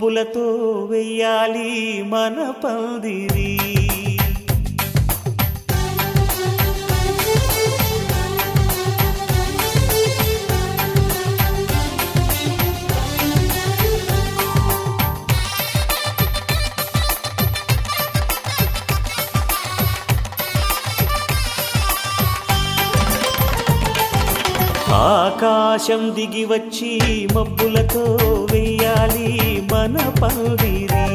మబ్బులతో వెయ్యాలి మన పందిరి. ఆకాశం దిగి వచ్చి మబ్బులతో వెయ్యాలి మన పందిరి.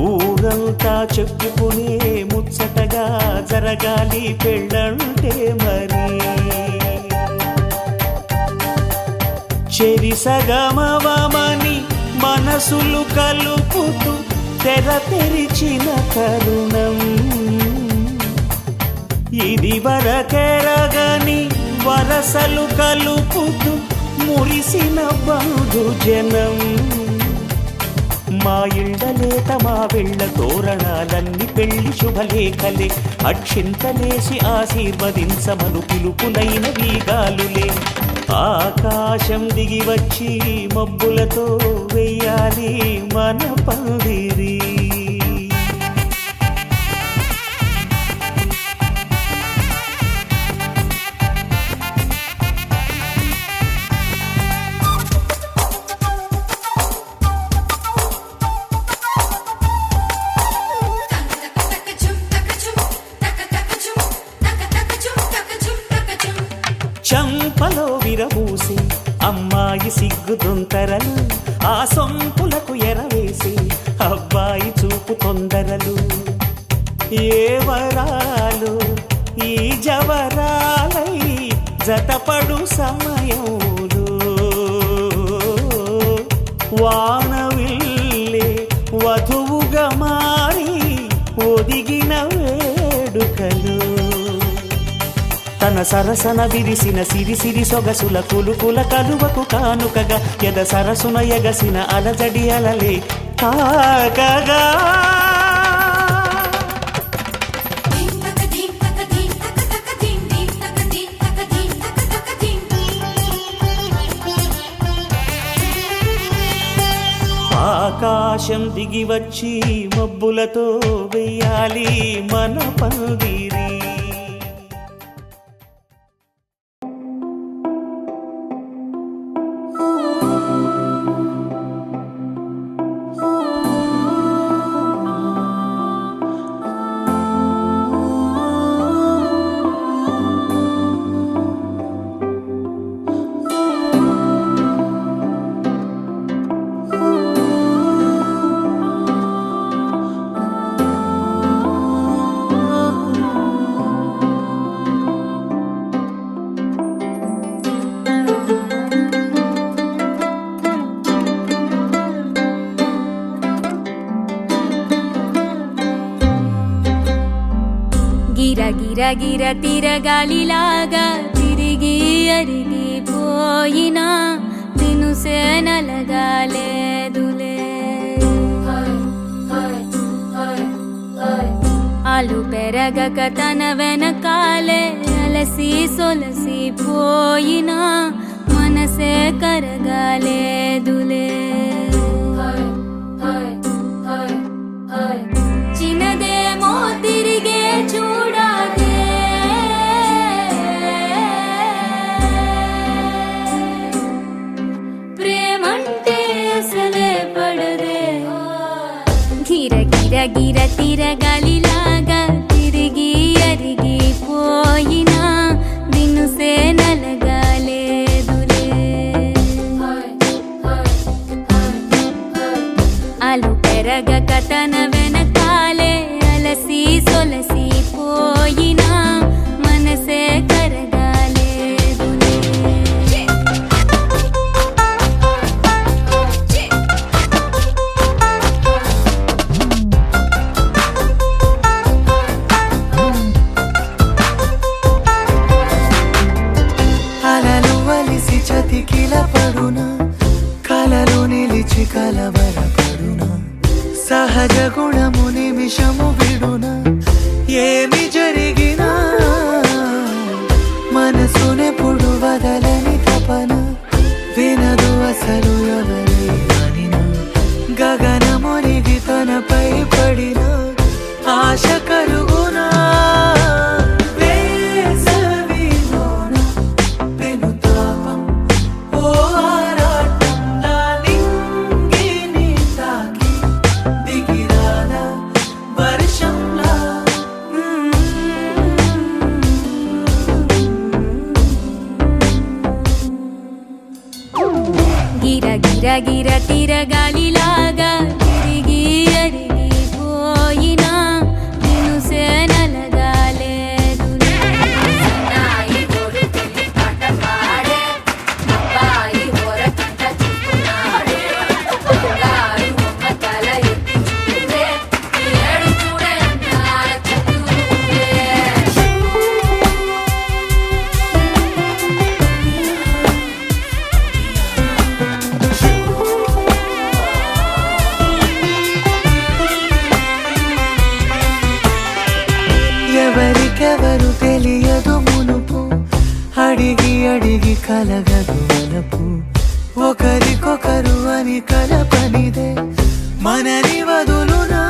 ఊరంతా చెప్పుకునే ముచ్చటగా జరగాలి పెళ్ళంటే మరి. చెరిసగమవమని మనసులు కలుపుతూ తెర తెరిచిన తరుణం ఇది వరకెరగని వరసలు కలుపుతూ మురిసిన బంధుజనం. మా ఇళ్ళలేత మా వెళ్ళ తోరణాలన్నీ పెళ్లి శుభలేఖలే. అక్షింతలేసి ఆశీర్వదించమను పిలుపులైన వీగాలులే. ఆకాశం దిగి వచ్చి మబ్బులతో వెయ్యాలి మన పందిరి. చంపలో విరబూసి అమ్మాయి సిగ్గుదొంతరలు, ఆ సొంపులకు ఎరవేసి అబ్బాయి చూపు తొందరలు. ఏ వరాలు ఈ జవరాలై జతపడు సమయంలో వానవిల్లే వధువుగా మారి ఒదిగిన వేడుకలు. తన సరసన విరిసిన సిరిసిరి సొగసుల కులుకుల కలువకు కానుకగా ఎద సరసున ఎగసిన అలజడి అలలే తాకగా. ఆకాశం దిగి వచ్చి మబ్బులతో వెయ్యాలి మన పందిరి. గిర గిర తిరగాలిలాగా తిరిగి అరిగిపోయినా దినుసే నలగాలేదులే. ఆలు పెరగక తన వెనకాలే అలసి సొలసి పోయినా మనసే కరగాలేదులే. చిన్నదేమో తిరిగే చూడాలే, ప్రేమంటే అసలే పడదే. గిర గిర గిర తిరగాలిలాగా తిరిగి అరిగిపోయినా దినుసే నలగాలేదులే. ఆలు పెరగక తన వెనకాలే అలసి సొలసి పోయినా మనసే కరగాలేదులే. అలలు వలిసి చతికిల పడునా, కలలో నిలిచి కలవరపడునా, సహజ గుణము నిమిషము విడునా. ఏమి జరిగినా మనసునెప్పుడు వదలని తపన వినదు అసలు ఆశ కలుగునా వేసవిలోన పెనుతాపం ఓ ఆరాటంలా నింగిని తాకి దిగిరానా వర్షంలా గిర గిర గిర తిరగాలిలాగా తిరిగి అరిగిపోయినా నినుసే నలగాలేదు ఎవరికెవరు తెలియదు మునుపు అడిగి అడిగి కలగదు వలపు ఒకరికొకరు అని కలపనిదే మనని వదులునా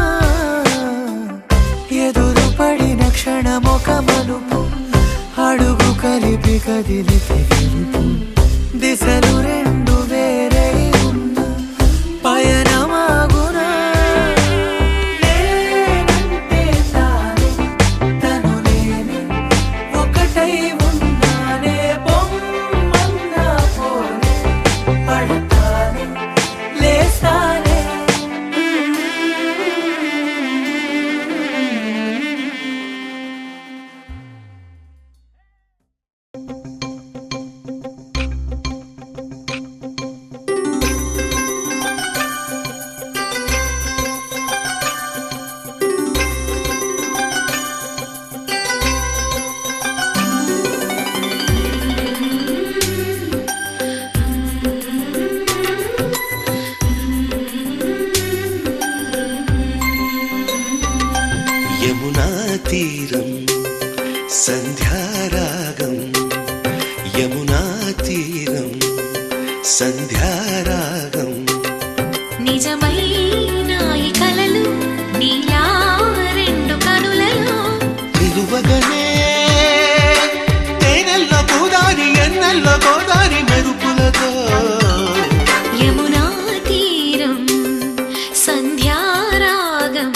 ఎదురు పడిన క్షణమొక మలుపు అడుగు కలిపి కదిలితే గెలుపు దిశలు రెండు వేరే ఉన్న పయనమాగునా నేనంటే తానే తను నేనే ఒకటై ఉన్నానే బొమ్మన్నా పోనే పడతానే లేస్తానే యమునా తీరం సంధ్యారాగం యమునా తీరం సంధ్యారాగం నిజమైన ఈ కలలు నీలా రెండు కనులలో నిలువగనే తేనెల్లో గోదారి ఎన్నెల్లో గోదారి మెరుపులతో యమునా తీరం సంధ్యారాగం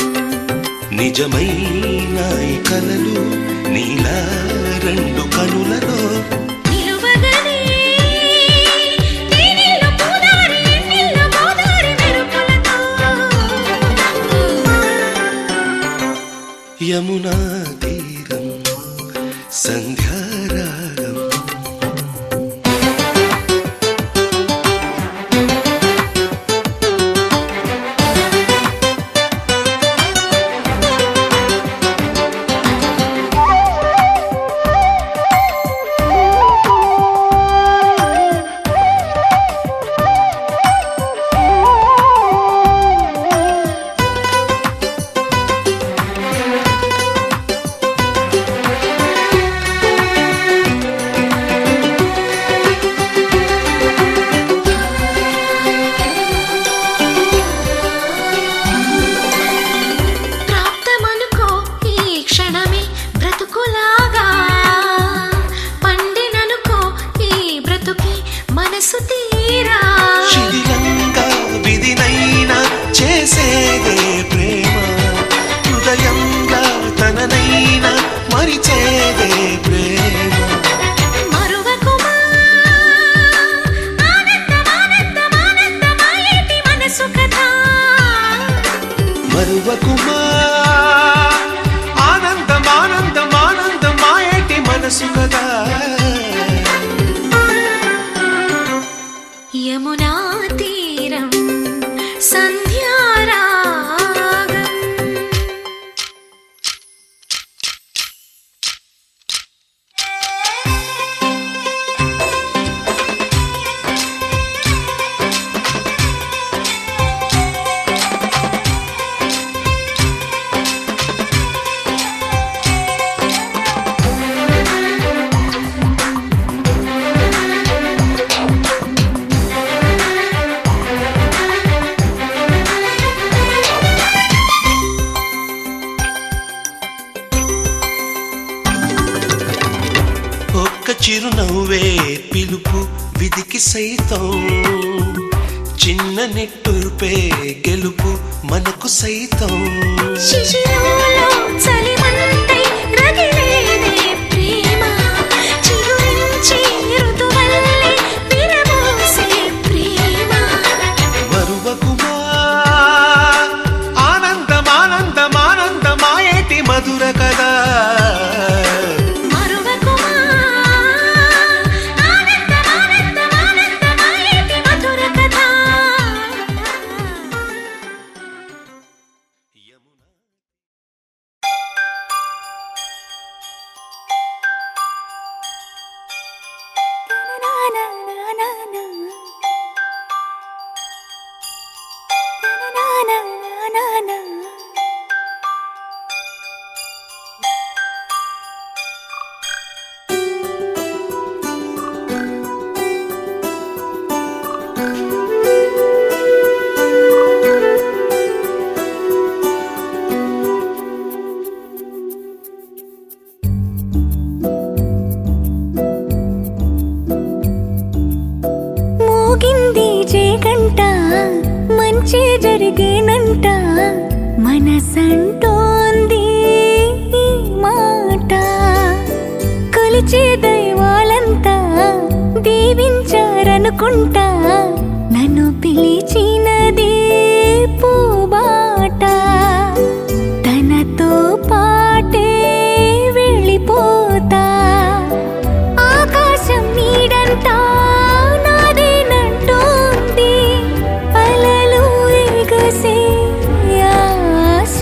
నిజమైన ఈ కలలు నీలా రెండు కనులలో నిలువగనే తేనెల్లో గోదారి ఎన్నెల్లో గోదారి మెరుపులతో యమునా తీరం సంధ్యారాగం ప్రాప్తమనుకో ఈ క్షణమే బ్రతుకులాగా పండిననుకో ఈ బ్రతుకి మనసు తీరా శిథిలంగా విధినైనా చేసేదే ప్రేమ హృదయంగా తననైనా మరిచేదే ప్రేమ మరువకుమా ఆనందమానందమానందమాయేటి మనసు కథ మరువకుమా ఆనందమానందమానందమాయేటి మనసు కదా యమునా తీరం సంధ్యారాగం చిరునవ్వే పిలుపు విధికి సైతం, చిన్న నిట్టూర్పే గెలుపు మనకు సైతం. శిశిరంలో చలిమంటై రగిలేనే ప్రేమ, చిగురించి ఋతువల్లే విరబోసే ప్రేమ. మరువకుమా ఆనందమానందమానందమాయేటి మధుర కదా. మరువకుమా ఆనందమానందమానందమాయేటి మధుర కథ. మోగింది జేగంట, మంచి జరిగేనంట, మనసంటోంది ఈ మాట. కొలిచే దైవాలంతా దీవించారనుకుంటా, నన్ను పిలిచినది పూబాట. తనతో పాటే వెళ్ళిపోతా, ఆకాశం నీడంతా నాదేనంటోంది, అలలు ఎగసే ఆశ.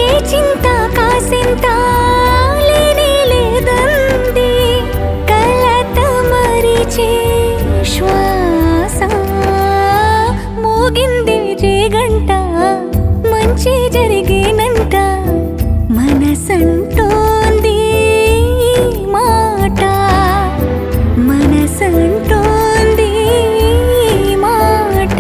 ఏ చింత కాసింత లేనే లేదంది, కలత మరిచే శ్వాస. మోగింది జేగంట, మంచి జరిగేనంట, మనసంటోంది ఈ మాట. మనసంటోంది ఈ మాట.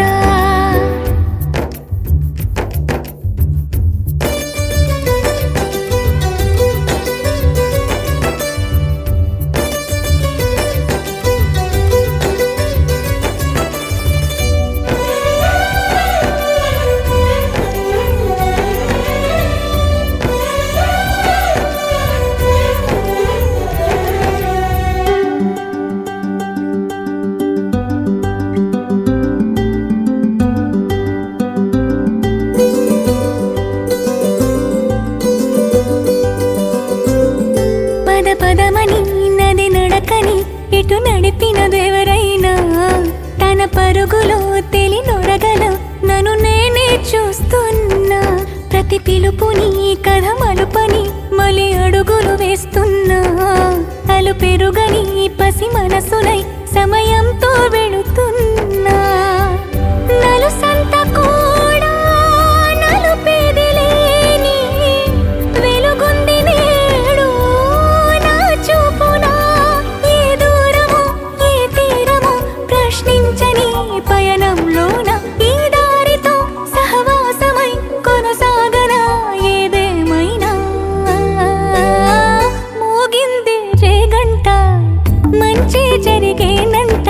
పద పదమని నది నడకని ఇటు నడిపినదెవరైనా, తన పరుగులో తెలినొరగలో నన్ను నేనే చూస్తున్నా. ప్రతి పిలుపుని కథ మలుపని మలి అడుగులు వేస్తున్నా, అలు పెరుగని పసి మనసునై సమయంతో వెళుతున్నా. నలుసంత కూడా నలుపేది లేని వెలుగుంది నేడు నా చూపునా. ఏ దూరమో ఏ తీరమో ప్రశ్నించని పయనంలోన ఈ దారితో సహవాసమై కొనసాగనా ఏదేమైనా. మోగింది జేగంట, మంచి జరిగేనంట,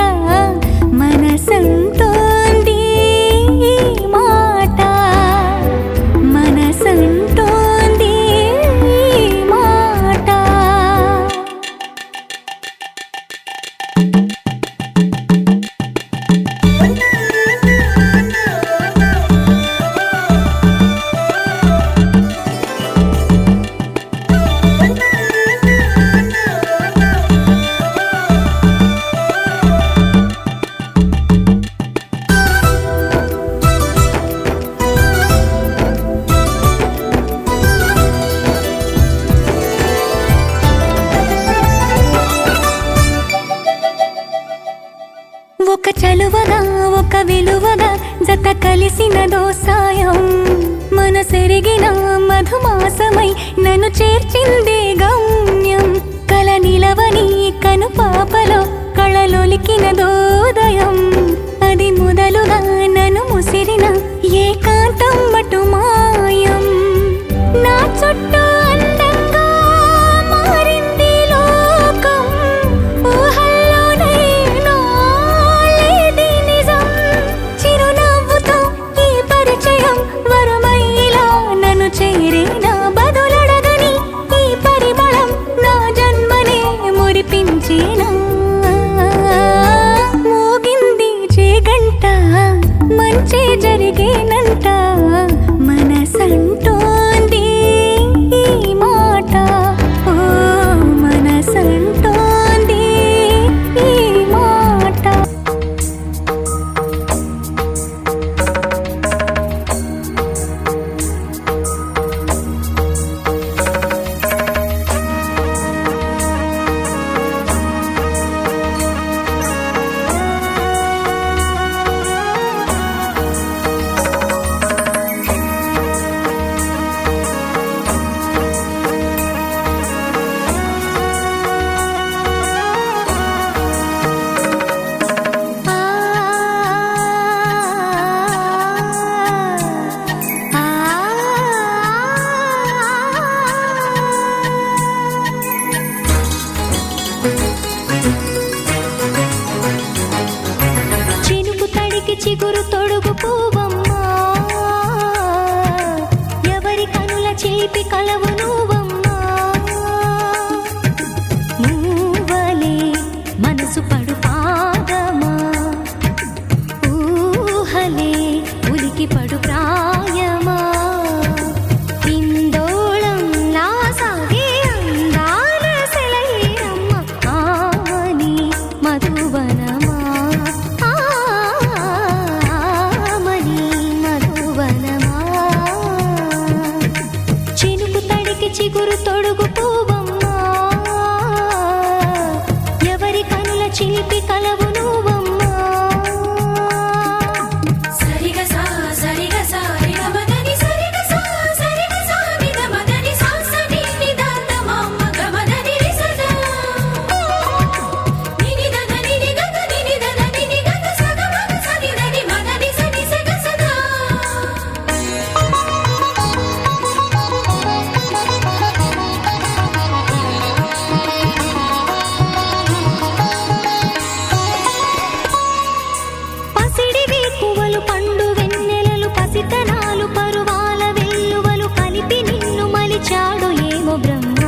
మనసంటోంది ఈ మాట. మనసంటోంది ఈ మాట. ఒక చలువగా ఒక విలువగా జత కలిసినదో సాయం, మనసెరిగిన మధుమాసమై నన్ను చేర్చింది గమ్యం. కల నిలవని కను పాపలో కళలొలికినదోదయం, అది మొదలుగా నన్ను ముసిరిన ఏకాంతం మటు మాయం. నా చుట్టూ అందంగా మారింది లోకం, చిలిపి కలవు నువ్వమ్మా నువ్వలే మనసు పడు పాదమా ఊహలే ఉలికి పడు ప్రాయమా ఇందోళం నా సాగే అందాల సెలయేరమ్మ ఆమని మధువనమా ఆమని మధువనమా చినుకు తడికి చిగురు తొడుగు పువ్వమ్మా ఎవరి కనుల చిలిపి కలవు నువ్వమ్మా సరిగసా సరిగసా రిగమదని సరిగసా సరిగసా నిదమదని సాసని నిదాత మామ గమదని రిసదా నినిదన నినిగత నినిదన నినిగత సగమగ సనిదని మదని సని సగసదా పసిడి వేకువలు పండు వెన్నెలలు పసితనాలు పరువాల వెల్లువలు కలిపి నిన్ను మలిచాడు ఏమో బ్రహ్మ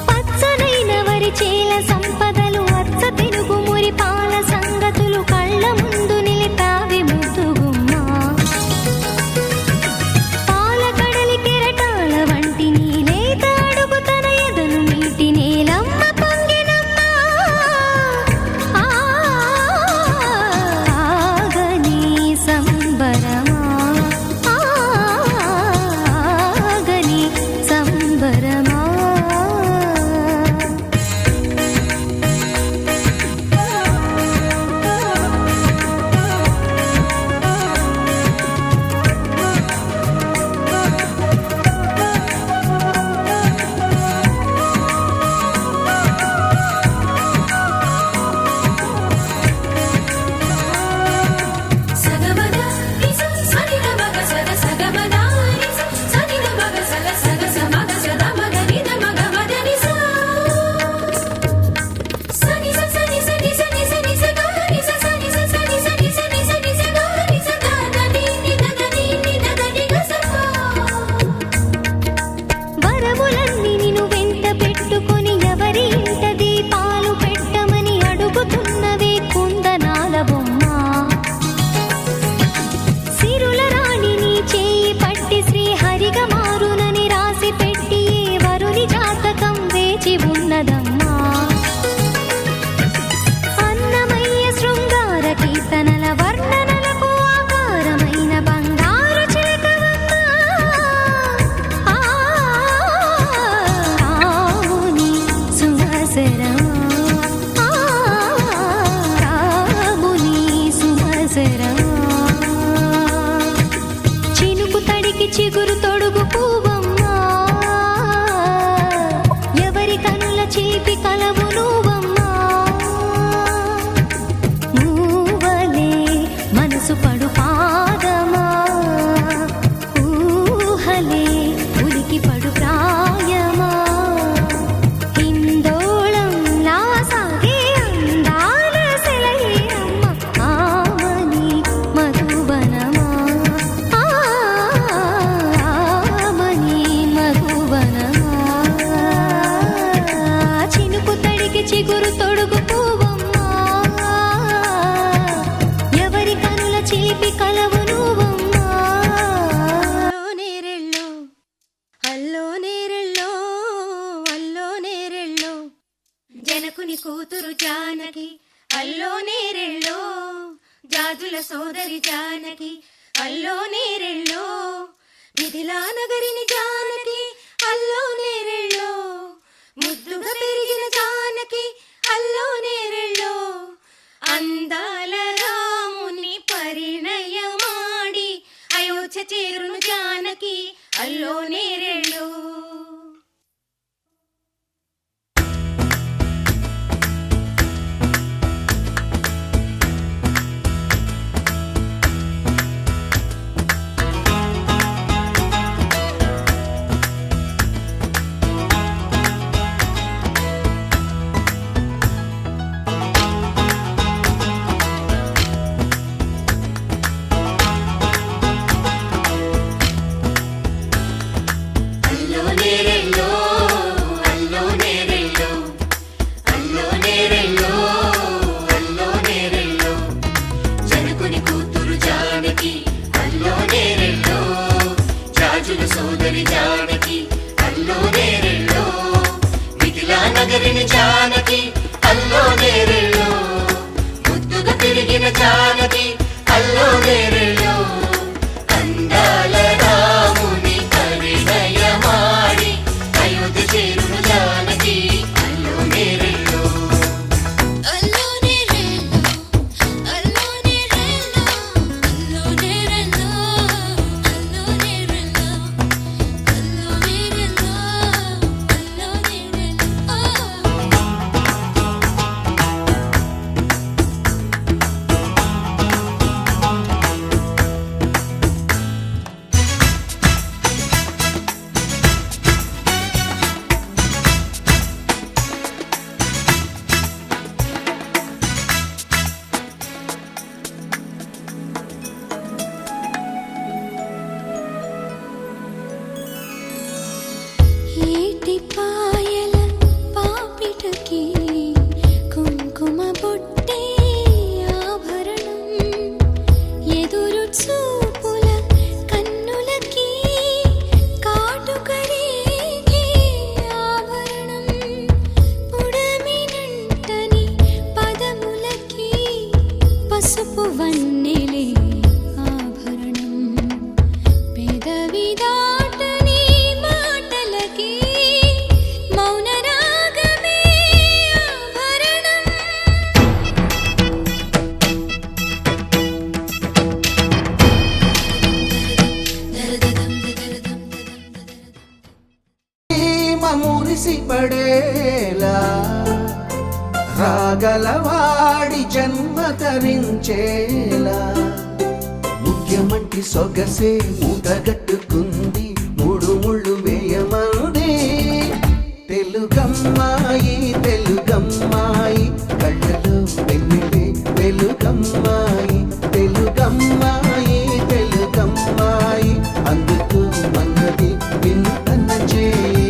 పచ్చనైన వరి చేల సంపదలు అచ్చ తెలుగు మురి పాల సంగతులు కళ్ళ ముందు నిలిపావి ముద్దుగుమ్మ పాల కడలి కెరటాల వంటి నీలేత అడుగు తన ఎదను నీటి నేలమ్మ పొంగినమ్మ ఆగని సంబరమా ఆగని సంబరమా సగమద రిస సనిదమగ సగ సగమద రిస సనిదమగ సగ సగ సమగ సదమగ నిదమగ మదని సా సని స సని సని సని సని సగ రిస సని స సని సని సని సని సగ రిస దాదని నిదదని నిదదని గసపా వరములన్నీ నిన్ను వెంట పెట్టుకొని ఎవరి ఇంట దీపాలు పెట్టమని అడుగుతున్నవే కుందనాల బొమ్మ సిరుల రాణి నీ చేయి పట్టి శ్రీహరిగా మారునని రాసి పెట్టి ఏ వరుని జాతకం వేచి ఉన్నదమ్మా అన్నమయ్య శృంగార కీర్తనల వర్ణనలకు ఆకారమైన బంగారు చిలకవమ్మా రాముని సుమసరమా రాముని సుమసరమా చినుకు తడికి చిగురు తొడుగు పువ్వమ్మా ఎవరి కనుల చిలిపి కలవు నువ్వమ్మా నువ్వలే మనసు పడు పాదమా ఊహలే ఉలికి పడు ప్రాయమా ఇందోళం నా సాగే అందాల సెలయేరమ్మ ఆమని మధువనమా ఆమని మధువనమా చినుకు తడికి చిగురు తొడుగు పువ్వమ్మా ఎవరి కనుల చిలిపి కలవు నువ్వమ్మా నేరెళ్ళో అల్లో నేరెళ్ళో అల్లో నేరెళ్ళో జనకుని కూతురు జానకి అల్లో నేరెళ్ళో జాజుల సోదరి జానకి అల్లో నేరెళ్ళో మిథిలా నగరిని జానకి అల్లో నేరెళ్ళో ముద్దుగా పెరిగిన జానకి అల్లో నేరెళ్ళో అందాల రాముని పరిణయమాడి అయోధ్య చేరును జానకి అల్లో నేరెళ్ళో సుందరి జానకి అల్లో నేరెళ్ళో మిథిలా నగరిని జానకి అల్లో నేరెళ్ళో ముద్దుగా తిరిగిన జానకి అల్లో నేరెళ్ళో అందాల రాముని పరిణయమాడి అయోధ్య చేరును జానకి అల్లో నేరెళ్ళో అల్లో నేరెళ్ళో అల్లో నేరెళ్ళో అల్లో నేరెళ్ళో అల్లో నేరెళ్ళో అల్లో నేరెళ్ళో అల్లో నేరెళ్ళో ఏటి పాయల పాపిటకి కుంకుమ బొట్టే ఆభరణం ఎదురు చూపుల కన్నులకి కాటుకరేగే ఆభరణం పుడమినంటని పదములకి పసుపు వన్నెలే ఆభరణం పెదవి దాటని మాటలకి మౌన రాగమే ఆభరణం మురిసి పడేలా రాగలవాడి జన్మ తరించేలా ముఖ్యమంటి సొగసే మూటగట్టుకుంది మూడు ముళ్ళు వేయమంది తెలుగమ్మాయి తెలుగమ్మాయి కళ్ళలో వెన్నెలే వెలుగమ్మాయి తెలుగమ్మాయి తెలుగమ్మాయి అందుకు మన్నది వింతన చేయి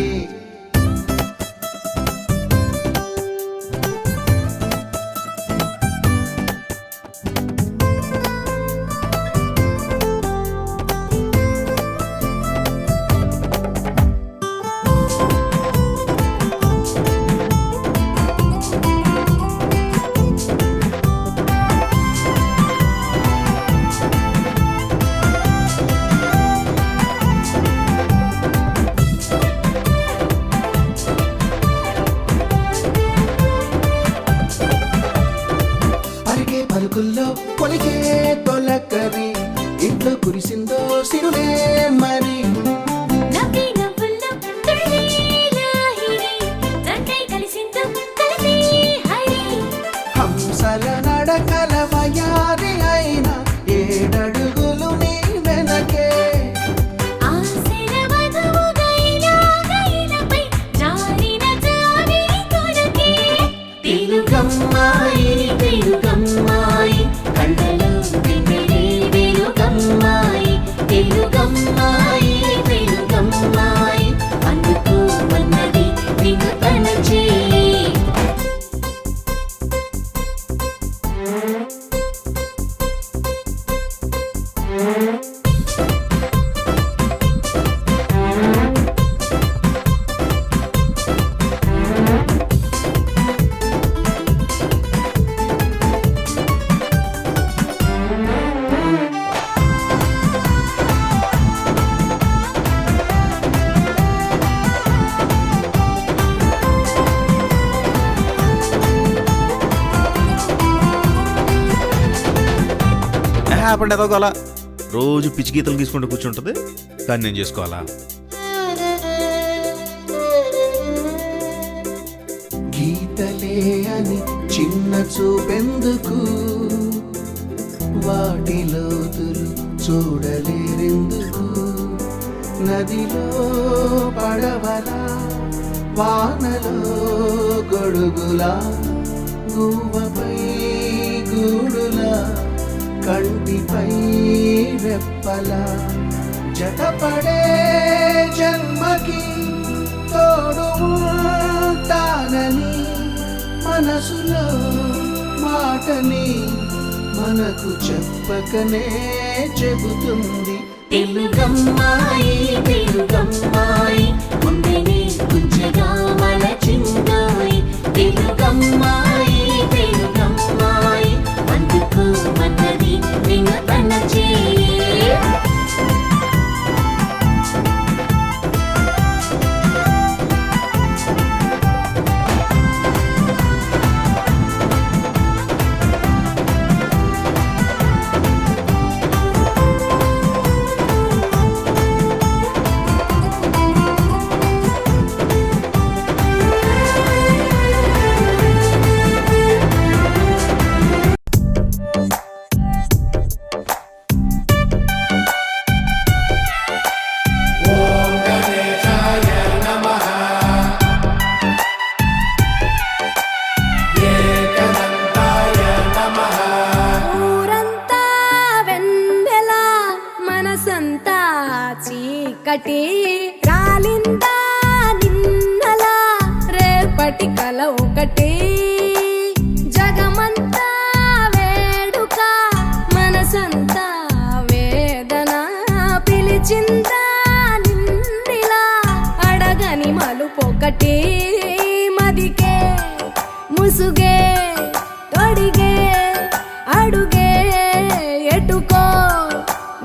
పరిగే పలుకుల్లో కొలికే తొలకరి ఇంట్లో కురిసిందో సిరులే మరి నవ్వి నవ్వుల్లో తుళ్ళి లాహిరి జంటై కలిసిందో కలిసి హరి హంసల నడకల వయారి అయిన ఏడడుగులు నీ వెనకే ఆశల వధువుగా ఇలాగైలపై జారిన జారి కొరకే తెలుగమ్మాయి తెలుగమ్మాయి కళ్ళలో వెన్నెలే వెలుగమ్మాయి తెలుగమ్మాయి తెలుగమ్మాయి అందుకు మన్నది వినుతన చేయి హ్యాపండి ఏదో గల రోజు పిచ్చి గీతలు తీసుకుంటూ కూర్చుంటుంది కానీ నేను చేసుకోవాలా గీతలే అని చిన్న చూపెందుకు వాటి లోతులు చూడలేరెందుకు నదిలో పడవలా వానలో గొడుగులా గువ్వపై గూడులా కంటిపై రెప్పలా జతపడే జన్మకి తోడు ఉంటానని మనసులో మాటని మనకు చెప్పకనే చెబుతుంది తెలుగమ్మాయి తెలుగమ్మాయి గుండెని గుంజగా మలచిందోయ్ తెలుగమ్మాయి తెలుగమ్మాయి అందుకు మన్నది వినతన చేయి ఊరంతా వెన్నెల మనసంతా చీకటి రాలిందా నిన్నలా రేపటి కల ఒకటి జగమంతా వేడుక మనసంతా వేదన పిలిచిందా నిందిలా అడగని మలుపొకటి మదికే ముసుగే తొడిగే అడుగే ఎటుకో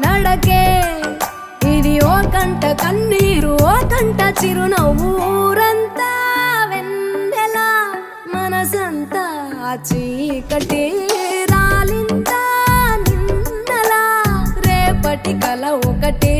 నడకే ఇది ఓ కంట కన్నీరు ఓ కంట చిరునవ్వు ఊరంతా వెన్నెల మనసంతా చీకటి రాలిందా నిన్నలా రేపటి కల ఒకటి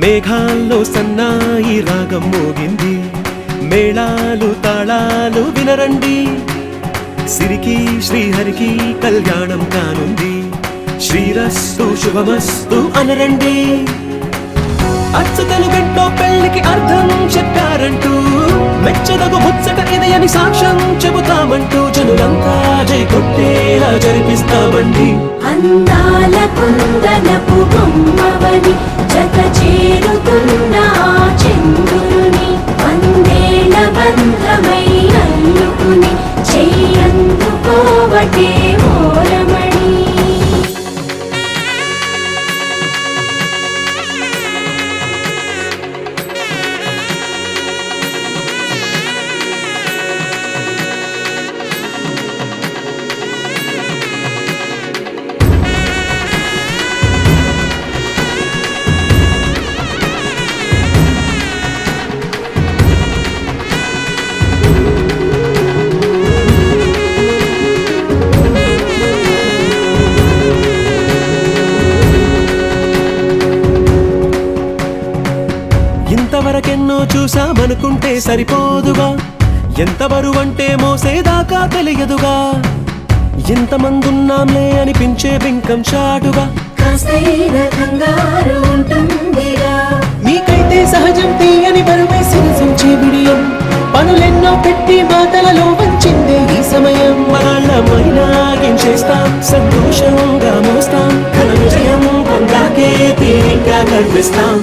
మేఘాల్లో సన్నాయి రాగం మోగింది, మేళాలు తాళాలు వినరండి. సిరికి శ్రీహరికి కళ్యాణం కానుంది, శ్రీరస్తు శుభమస్తు అనరండి. అచ్చతలు గంటో పెళ్లికి అర్థం చెప్పారంటూ మెచ్చదగు ముచ్చట ఇది అని సాక్ష్యం చెబుతామంటూ జనులంతా జై కొట్టేలా జరిపిస్తామండి. అందాల కుందనపు బొమ్మవని జత చేరుతున్న ఆ చంద్రుని వందేళ్ల బంధమై అల్లుకుని చెయ్యందుకోవటే ఓరమణి. ఇంతవరకెన్నో చూసామనుకుంటే సరిపోదుగా, ఎంత బరువంటే మోసేదాకా తెలియదుగా, ఇంతమందున్నాంలే అనిపించే బింకం చాటుగా కాస్తైన కంగారు ఉంటుందిరా. మీకైతే సహజం తీయని బరువై సిరసించే బిడియం, పనులెన్నో పెట్టి మాటలలో వంచిందే ఈ సమయం. మనాళ్ళమైనా ఏం చేస్తాం, సంతోషంగా మోస్తాం, ఘన విజయం పొందాకే తీరిగ్గా కనిపిస్తాం.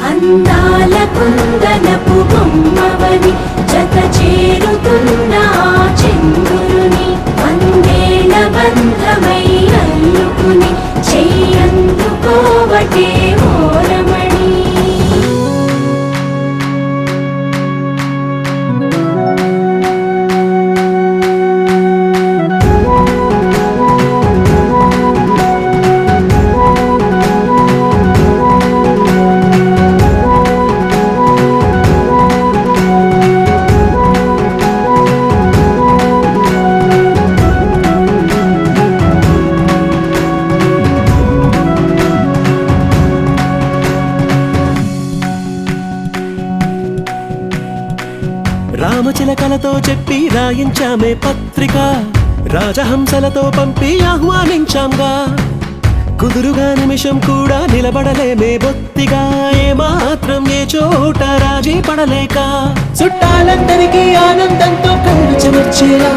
అందాల కుందనపు బొమ్మవని జత చేరుతున్న ఆ చంద్రుని వందేళ్ల బంధమై అల్లుకుని చెయ్యందుకోవటే ఓరమణి. రామచిలకలతో చెప్పి రాయించామే పత్రిక, రాజహంసలతో పంపి ఆహ్వానించాంగా, కుదురుగా నిమిషం కూడా నిలబడలేమే బొత్తిగా, ఏమాత్రం ఏ చోట రాజీ పడలేక, చుట్టాలందరికీ ఆనందంతో కళ్ళు చెమర్చేలా,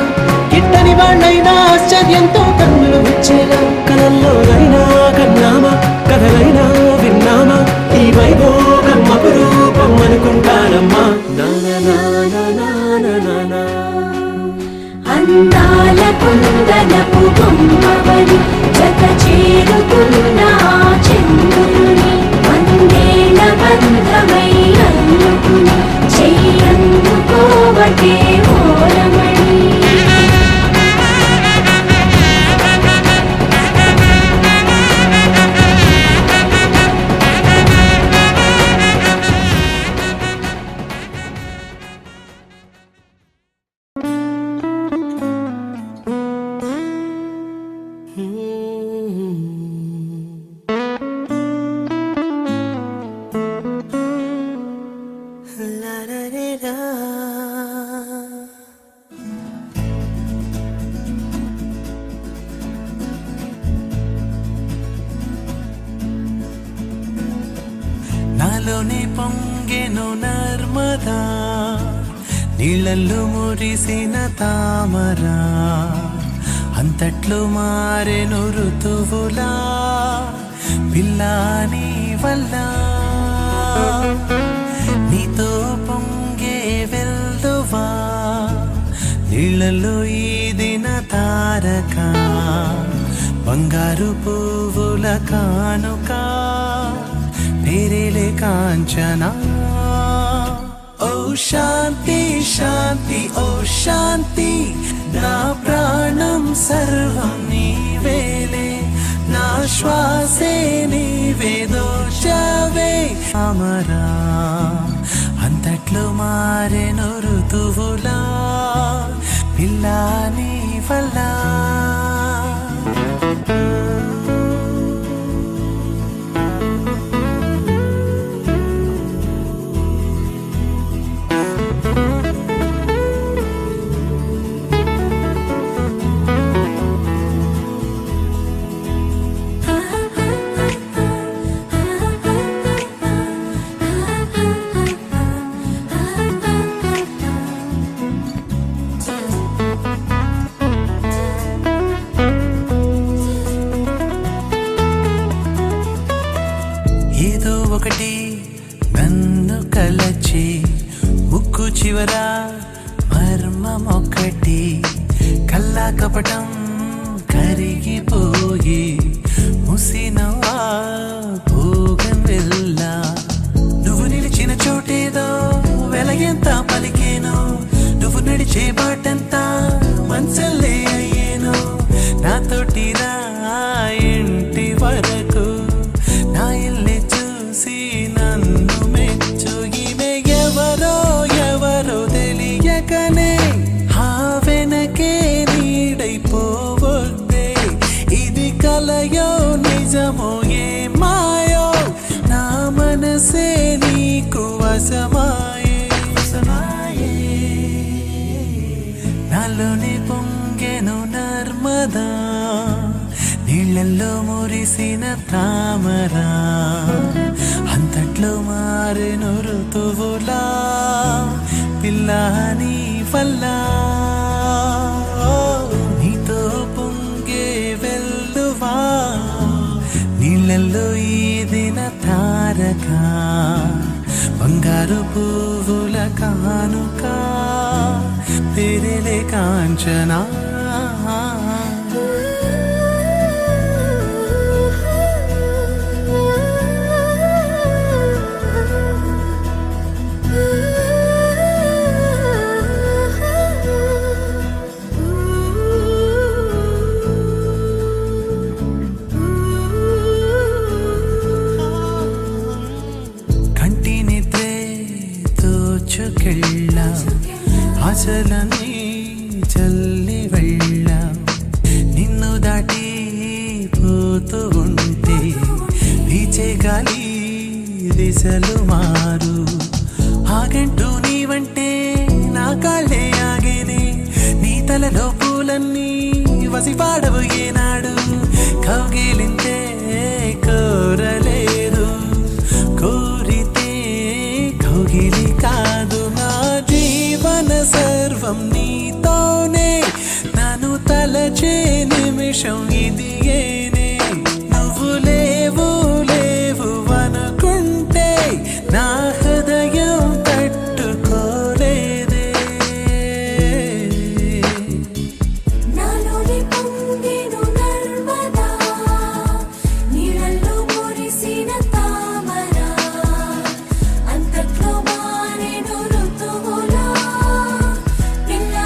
గిట్టని వాళ్ళైనా ఆశ్చర్యంతో కన్నులు వచ్చేలా, కలల్లోనైనా కన్నామా కథలైనా విన్నామా, ఈ వైభోగం అపురూపం అనుకుంటానమ్మా. అందాల కుందనపు బొమ్మవని జత చేరుతున్న ఆ చంద్రుని వందేళ్ల బంధమై అల్లుకుని చెయ్యందుకోవటే ఓరమణి. నాలోనే పొంగెను నర్మదా, నీళ్ళల్లో మురిసిన తామరా, అంతట్లో మారెను ఋతువులా, పిల్లాని వల్ల నీతో పొంగే వెల్దువా, నీళ్ళలో ఈదిన తారక, బంగారు పువ్వుల కానుక, పేరేలే కాంచనా. ఓ శాంతి శాంతి ఓ శాంతి, నా ప్రాణం సర్వం నీవేలే, నా శ్వాసే నీవే దోచవే అమరా, అంతట్లో మారెను ఋతువులా, పిల్లా నీ వల్ల. నన్ను కలచి ఉక్కు చివర మర్మమొక్కటి కల్లా కపటం కరిగిపోయి ముసినవా భోగం వెళ్ళా నువ్వు నిలిచిన చోటేదో వెలగెంత పలికేను నువ్వు నడిచే బాటంతా మనసల్లే అయ్యేను నాతోటి రా ఇంటి వరకు నా ఇల్లే చూసి నన్ను మెచ్చు ఈమె ఎవరో ఎవరో తెలియకనే ఆ వెనకే నీడైపోవద్దే ఇది కలయో నిజమో ఏ మాయో నా మనసే నీకు వశమాయే నాలోని పొంగెను నర్మదా నీళ్ళల్లో మురిసిన తామరా అంతట్లో మారెను ఋతువులా పిల్ల నీ వల్ల నీతో పొంగే వెల్లువా నీళ్ళల్లో ఈదిన తారక బంగారు పువ్వుల కానుక తెరలే కాంచనా కంటి నిద్రే తోచుకెళ్ళ ఆశలని చల్లి వెళ్ళ నిన్ను దాటి పోతూ ఉంటే వీచే గాలి దిశలు మారు ఆగంటూ నీవంటే నా కాళ్ళే ఆగేనే నీ తలలో పూలన్నీ వసిపాడవు ఏనాడు కౌగిలింతే కోరలేదు కోరితే కౌగిలి కాదు నా జీవన సర్వం నీతోనే నన్ను తలచే నిమిషం ఇది ఏనే నువ్వు లేవు లేవు అనుకుంటే నా హృదయం తట్టుకోలేదే నాలోని పొంగెను నర్మదా నీళ్ళల్లో మురిసిన తామరా అంతట్లో మారెను ఋతువులా పిల్ల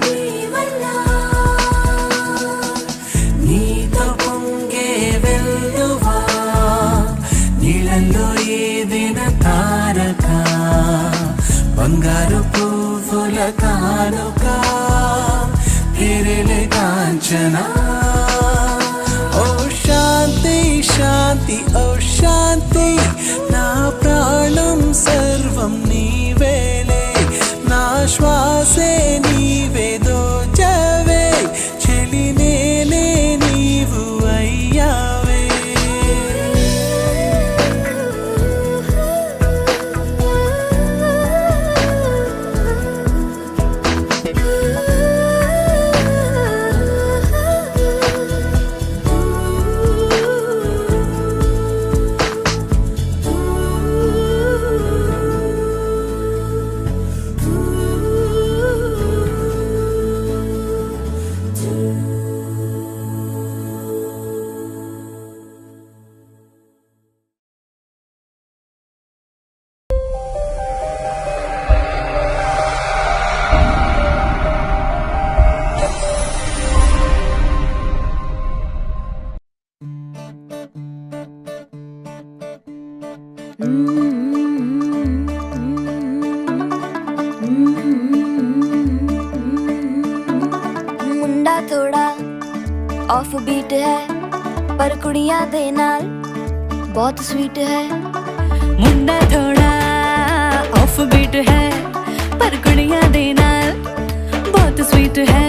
నీ వల్ల నీతో పొంగే వెల్లువా నీళ్ళల్లో ఏదిన తారక బంగారు పువ్వుల కానుక తెరలే కాంచనా ఓ శాంతి శాంతి ఓ శాంతి నా ప్రాణం సర్వం నీవేలే నా శ్వాసే నీవే దోచవే చెలి నేనే నీవు అయ్యావే मुंडा थोड़ा ऑफ बीट है पर कुड़ियां दे नाल बहुत स्वीट है मुंडा थोड़ा ऑफ बीट है पर कुड़ियां दे नाल बहुत स्वीट है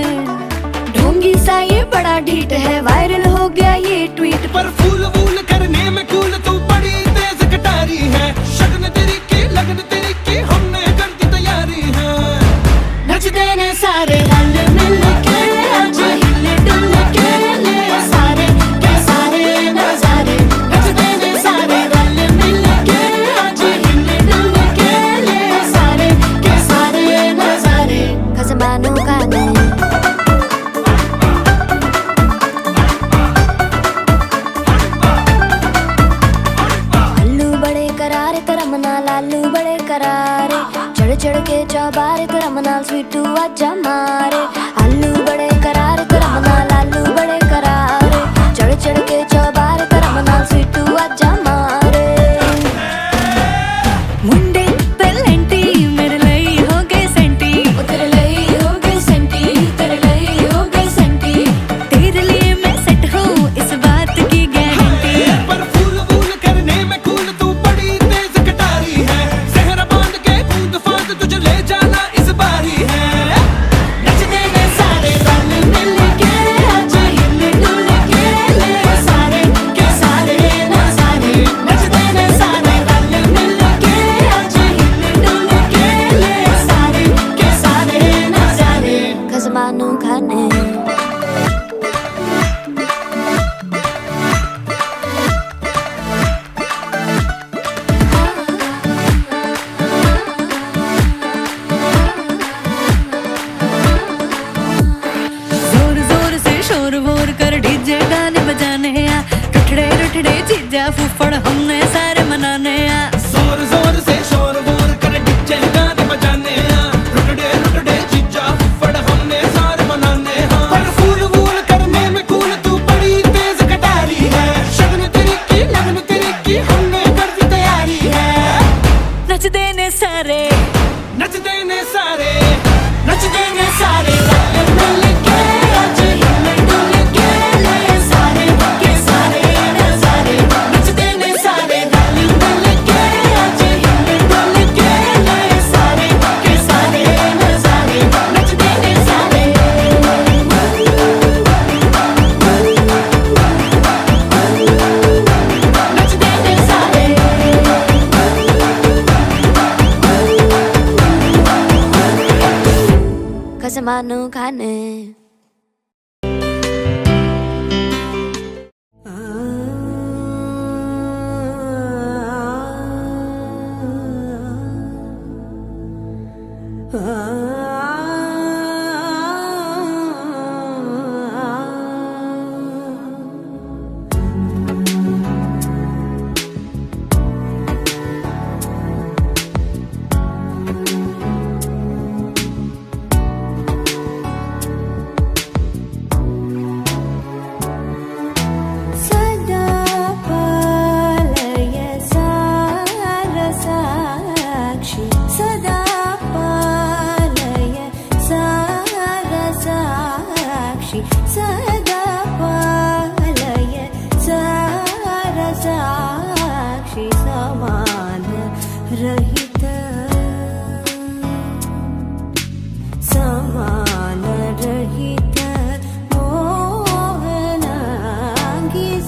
ढोंगी सा ये बड़ा ढीठ है वायरल हो गया ये ट्वीट पर फूल वूल करने में कूल तू बड़ी तेज कटारी है शगन तेरी की लगन तेरी की हमने कर दी तैयारी है नचते ने सारे रल मिल के आज हिले डुल के ले सारे के सारे नजारे नचते ने सारे रल मिल के आज हिले डुल लालू बड़े करारे चढ़ चढ़ के चौबारे तो रमना स्वीटू आजा मारे आलू बड़े करारे तो रमना लालू बड़े करारे चढ़ चढ़ के चौबारे तो रमना स्वीटू आजा मारे मुंडे पेलेंटी मेरे लई हो गए सेंटी तेरे लई हो गए सेंटी तेरे लई हो गए सेंटी तेरे लिए मैं सेट हूँ इस बात की गारंटी पर फूल फूल करने में कूल तू बड़ी तेज कटारी है सहरा बांध के कूद फांद तुझे ले जाना इस बारी है नचने में सारे रंग मिल के आज हिल डुल के ले सारे के सारे ना सारे नचने में सारे रंग मिल के आज हिल डुल के ले सारे के सारे ना सारे खजमानू खाने जोर जोर से शोर वोर कर डीजे गाने बजाने आ रुठड़े रुठड़े चीजा फुफड़ हमने सारे मनाने आ जोर जोर से शोर वोर कर डीजे गाने बजाने हैं रुटड़े रुटड़े जीजा फुफड़ हमने सारे मनाने हैं पर फूल वूल करने में कूल तू बड़ी तेज कटारी है शगन तेरी की लगन तेरी की हमने कर दी तैयारी है नच देने सारे नच देने सारे नच देने सारे रंग मिल के आज हिल डुल के ले सारे के सारे नजारे नच देने सारे रंग मिल के आज हिल डुल के ले सारे के सारे नजारे नच देने सारे नच देने सारे खजमानू खाने सदा पालय सारसाक्षी सदा पालय सारसाक्षी सदा पालय सारसाक्षी समान रहित समान रहित मोहनांगी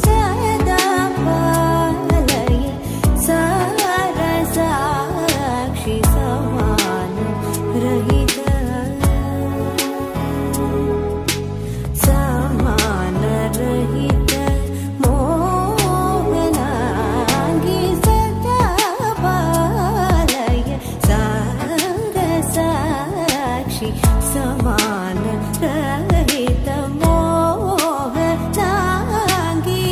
सदा पालय सारसाक्षी समान रहित समान रहित मोहनांगी सदा पालय सारसाक्षी समान रहित मोहनांगी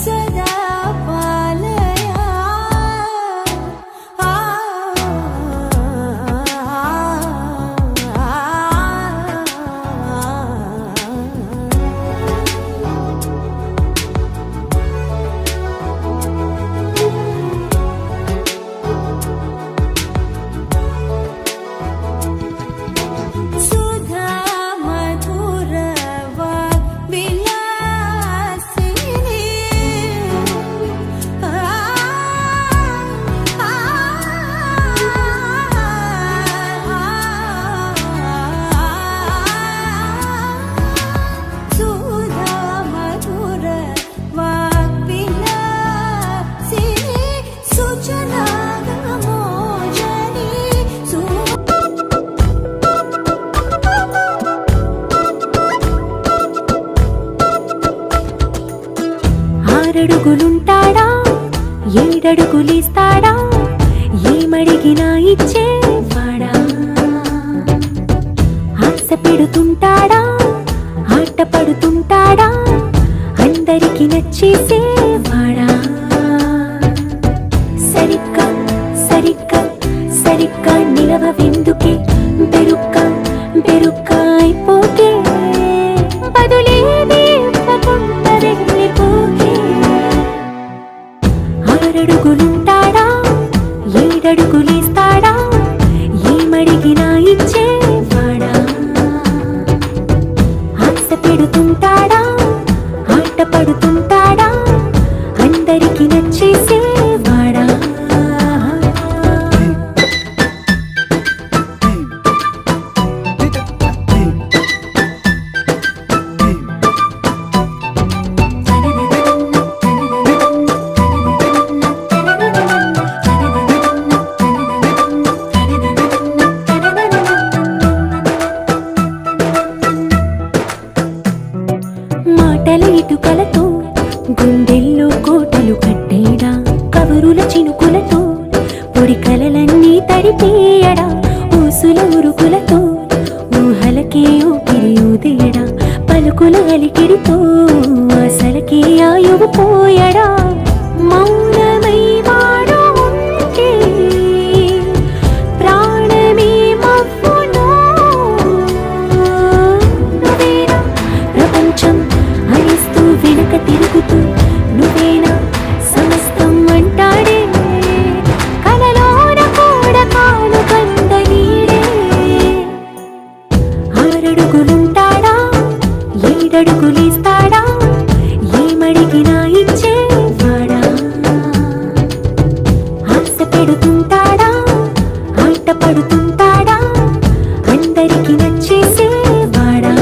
सदा पालया सुधा मधुर वाग्विलासिनी सुधा मधुर वाग्विलासिनी सूचना मोजनी ఆరడుగులుంటాడా ఏడడుగులిస్తాడా ఏమడిగినా ఇచ్చేవాడా ఆశ పెడుతుంటాడా ఆట పడుతుంటాడా అందరికి నచ్చేసేవాడా సరిగ్గా సరిగ్గా సరిగ్గా నిలవెందుకే బెరుక్క అయిపోకే బదులేది ఇవ్వకుండా వెళ్ళిపోకే 6 అడుగులుంటాడా 7 అడుగులేస్తాడా ఏమడిగినా ఇచ్చేవాడా ఆశ పెడుతుంటాడా ఆట పడుతుంటాడా అందరికి నచ్చేసేవాడా మాటల ఇటుకలతో గుండెల్లో కోటలు కట్టేడా కబురుల చినుకులతో పొడి కలలన్నీ తడిపేయడా ఊసుల ఉరుకులతో ఊహలకే ఊపిరి ఊదేయడా పలుకుల అలికిడితో ఆశలకే ఆయువు పోయడా మౌనమై వాడు ఉంటే ప్రాణమే మవ్వునో నువ్వేనా ప్రపంచం అనిస్తూ వెనక తిరుగుతూ నువ్వేనా సమస్తం అంటాడే కలలోన కూడా కాను కంద నీడే 6 అడుగులుంటాడా 7 అడుగులేస్తాడా ఏమడిగినా ఇచ్చేవాడా ఆశ పెడుతుంటాడా ఆట పడుతుంటాడా అందరికి నచ్చేసేవాడా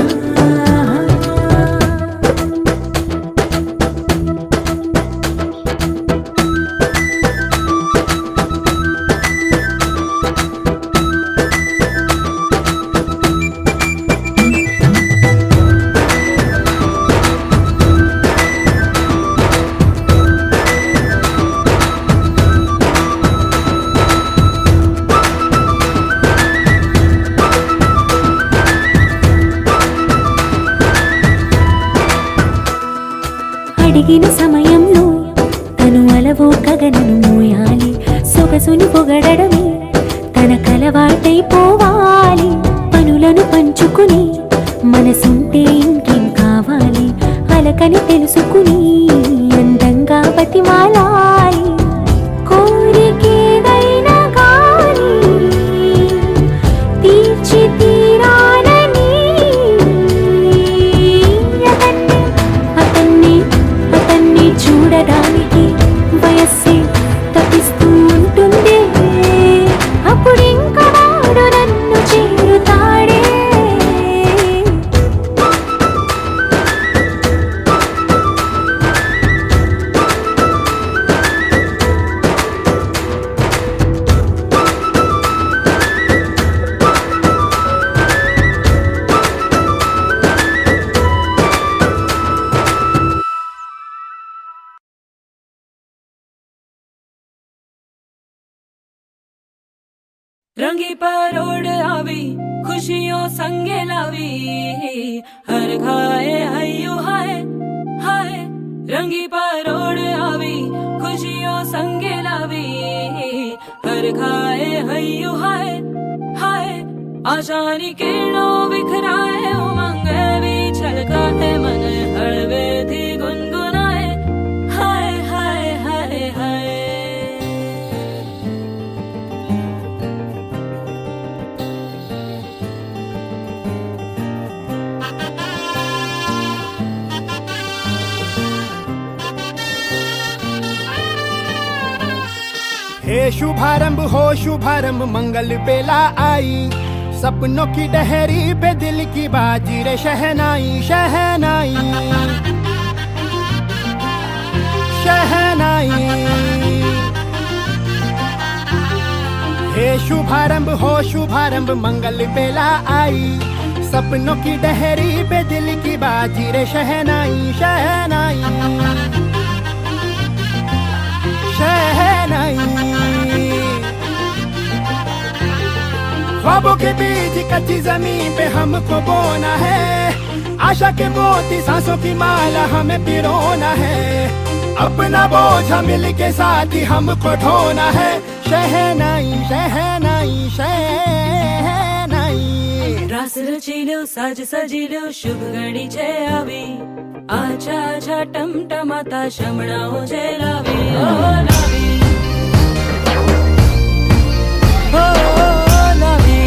అడిగిన సమయంలో తను అలవో గగనను మోయాలి సొగసుని పొగడమే తన కలవాటైపోవాలి పనులను పంచుకుని మనసుంటే ఇంకేం కావాలి అలకని తెలుసుకుని అందంగా బతిమాలాలి కోరికేదైనా గాని తీర్చి తీరాలని అతన్ని చూడడానికి వయస్సే తప్పిస్తూ ఉంటుంది అప్పుడింకా వాడు నన్ను చేరుతాడే रंगी परोड़ आवी खुशियों संगे लावी हर घाए हयो हाय हाय रंगी परोड़ आवी खुशियों संगे लावी हर घाए हयो हाय हाय आशानी किरणों बिखराए उमंग भी छलकाए मन हड़वे थी गुनगुनाए हाय हाय हाय हाय हे शुभारंभ हो शुभारंभ मंगल बेला आई सपनों की डहरी पे दिल की बाजी रे शहनाई शहनाई शहनाई हे शुभारंभ हो शुभारंभ मंगल बेला आई सपनों की डहरी पे दिल की बाजी रे शहनाई शहनाई शहनाई ख्वाबों के बीच कच्ची जमीन पे हमको बोना है आशा के मोती सांसों की माला हमें पिरोना है अपना बोझ मिल के साथ ही हमको ढोना है शहनाई शहनाई नाचिलो साज सजिलो शुभ घड़ी छे आवी आछा आछा टमटमाता शमणाओ जे लावी ओ लावी ओ लावी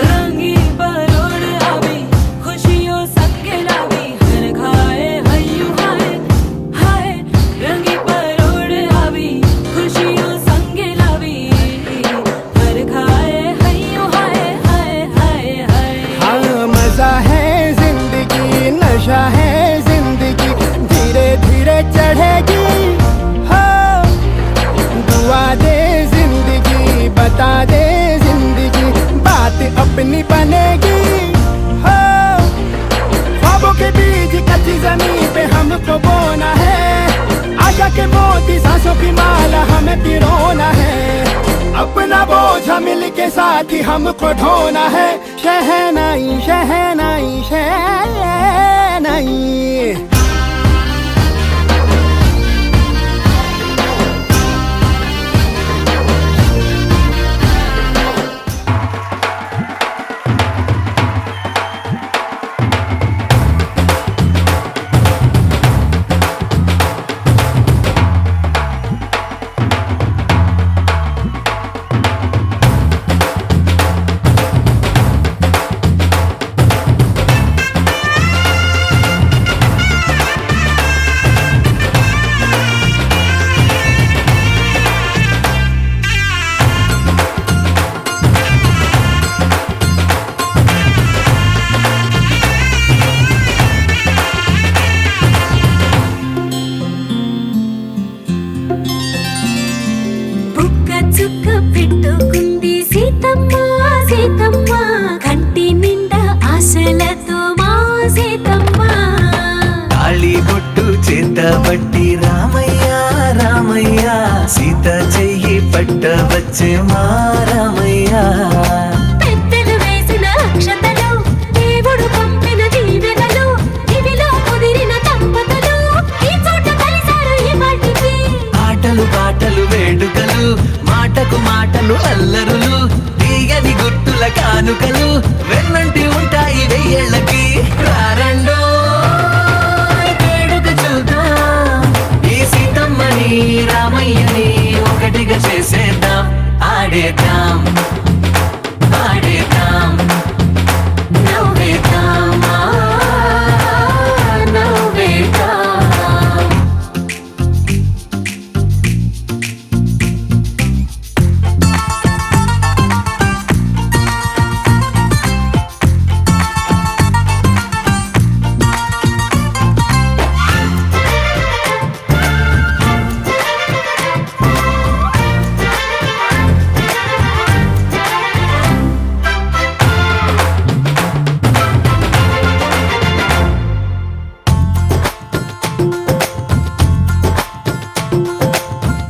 रंगी परोड़ आवी खुशियों संगे लावी हर खाए हयू हाय हाय रंगी परोड़ आवी खुशियों संगे लावी हर खाए हयू हाय हाय हाय हाय हाँ मजा है जिंदगी नशा है जिंदगी धीरे धीरे चढ़ेगी हो दुआ दे जिंदगी बता दे जिंदगी बात अपनी बनेगी हो ख्वाबों के बीज कच्ची जमीन पे हमको बोना है आशा के मोती सांसों की माला हमें पिरोना है अपना बोझ मिल के साथ ही हमको ढोना है शहनाई शहनाई शहनाई బుక్క చుక్క పెట్టుకుంది సీతమ్మ సీతమ్మ కంటి నిండా ఆశలతో మా సీతమ్మ తాళి బొట్టు చేతబట్టి రామయ్య రామయ్య సీత చెయ్యి పట్ట వచ్చే మా రామయ్య పెద్దలు వేసిన అక్షతలు దేవుడు పంపిన దీవెనలు ఇవిలో కుదిరిన దంపతులు ఈ చోట కలిసారు ఈ వాటికి ఆటలు పాటలు వేడుకలు మాటకు మాటలు అల్లరులు తీయని గుర్తుల కానుకలు వెన్నంటి ఉంటాయి వెయ్యేళ్ళకి రారండో వేడుక చూద్దాం ఈ సీతమ్మని రామయ్యని ఒకటిగా చేసేద్దాం ఆడేద్దాం ఆడేద్దాం నవ్వేద్దాం నవ్వేద్దాం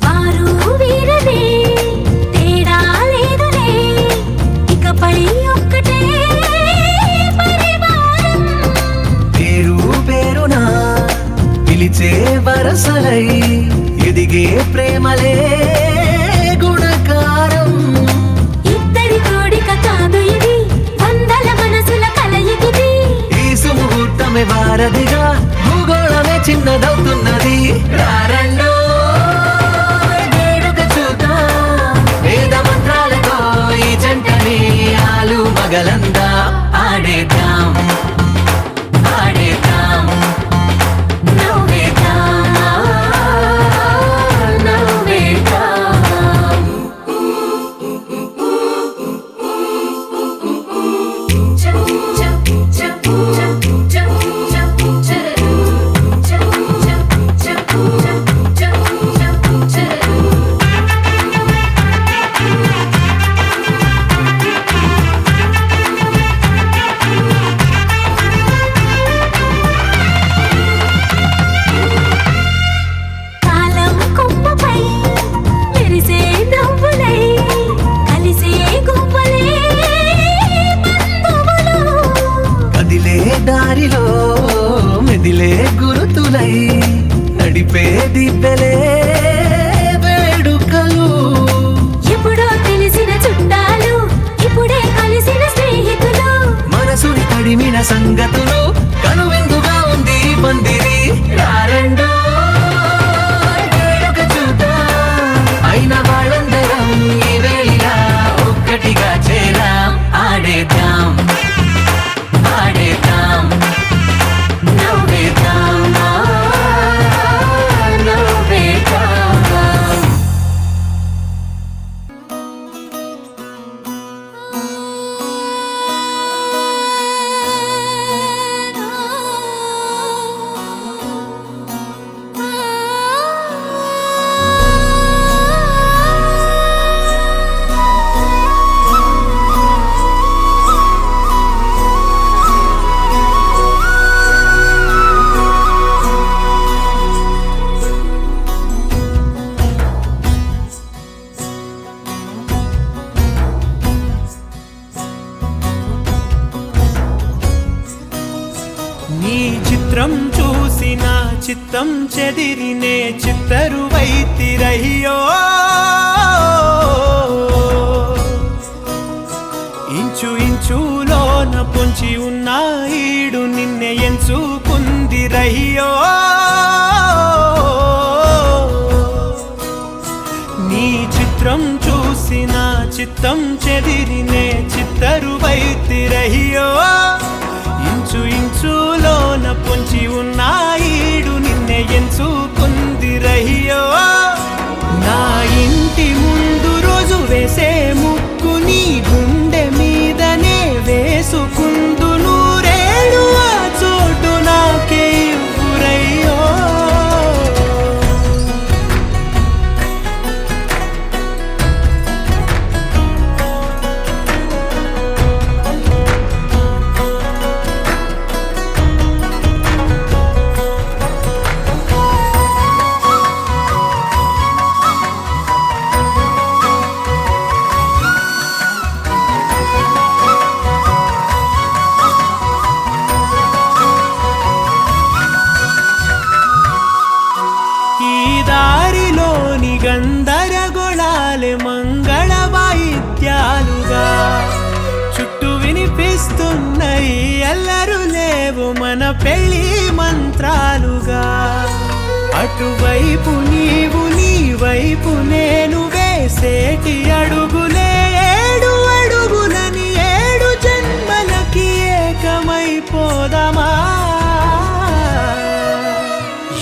వారు వీరనే తేడా లేదులే ఇకపై ఒక్కటే పరివారం పేరు పేరునా పిలిచే వరసలై ఎదిగే ప్రేమలే గుణకారం ఇద్దరి కోడిక కాదు ఇది వందల మనసుల కలయికిది ఈ సుముహూర్తమే వారధిగా భూగోళమే చిన్నదవుతున్నది రారండో వేడుక చూద్దాం వేద మంత్రాలతో ఈ జంటని ఆలు మగలందా ఆడేద్దాం ఆడేద్దాం నవ్వేద్దాం నవ్వేద్దాం చ చూపే దివ్వెలే వేడుకలు. ఎప్పుడో తెలిసిన చుట్టాలు ఇప్పుడే కలిసిన స్నేహితులు. మనసుని కడిమిన సంగతులు కనువిందుగా ఉంది ఈ పందిరి. రారండో వేడుక చూద్దాం, అయిన వాళ్ళందరం ఈ వేళ ఒక్కటిగా చేరాం. ఆడేద్దాం ఆడేద్దాం నవ్వేద్దాం నవ్వేద్దాం. నీ చిత్రం చూసిన చిత్తం చెదిరినే చిత్తరువైతిరయ్యో. ఇంచు ఇంచులోన పొంచి ఉన్న ఈడు నిన్నే ఎంచుకుందిరయ్యో. నీ చిత్రం చూసిన చిత్తం చెదిరినే చిత్తరువైతిరయ్యో. ఇంచు ఇంచులోన పొంచి ఉన్న ఈడు నిన్నే ఎంచుకుందిరయ్యో. నా ఇంటి ముందు రోజు వేసే ముక్కు నీ గుండె మీదనే వేసుకుందు. నూరేళ్ళు ఆ చోటు నాకే ఇవ్వురయ్యో. ఈ దారిలోని గందరగోళాలే మంగళ వాయిద్యాలుగా చుట్టూ వినిపిస్తున్నాయి. ఎల్లరు లేవు మన పెళ్లి మంత్రాలుగా. అటువైపు నీవు నీ వైపు నేను వేసేటి అడుగులే ఏడు అడుగులని ఏడు జన్మలకి ఏకమైపోదామా.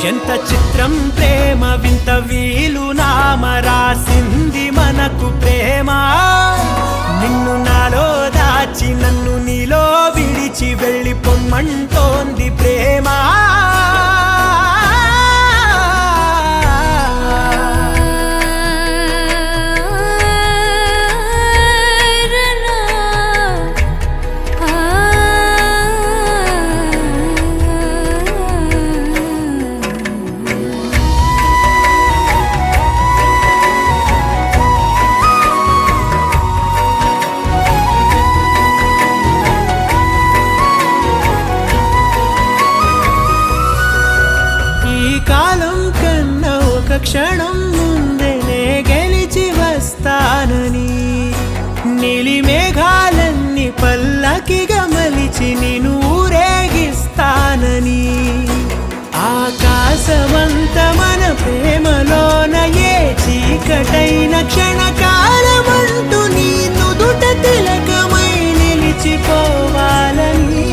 ఎంత చిత్రం ప్రేమ వింత వీలు నామ రాసింది మనకు ప్రేమ. నిన్ను నాలో దాచి నన్ను నీలో విడిచి వెళ్ళి పొమ్మంటోంది ప్రేమ. క్షణం ముందనే గెలిచి వస్తానని. నీలి మేఘాలన్నీ పల్లకిగా మలిచి నిన్ను ఊరేగిస్తానని. ఆకాశమంత మన ప్రేమలోన ఏ చీకటైన క్షణకాలమంటూ నీ నుదుట తిలకమై నిలిచిపోవాలని.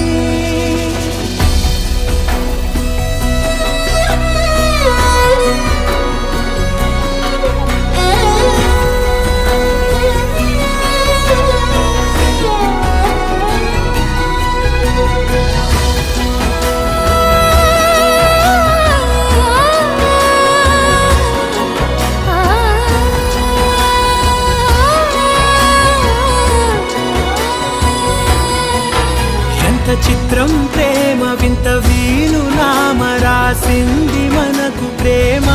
చిత్రం ప్రేమ వింత వీలు నామ రాసింది మనకు ప్రేమ.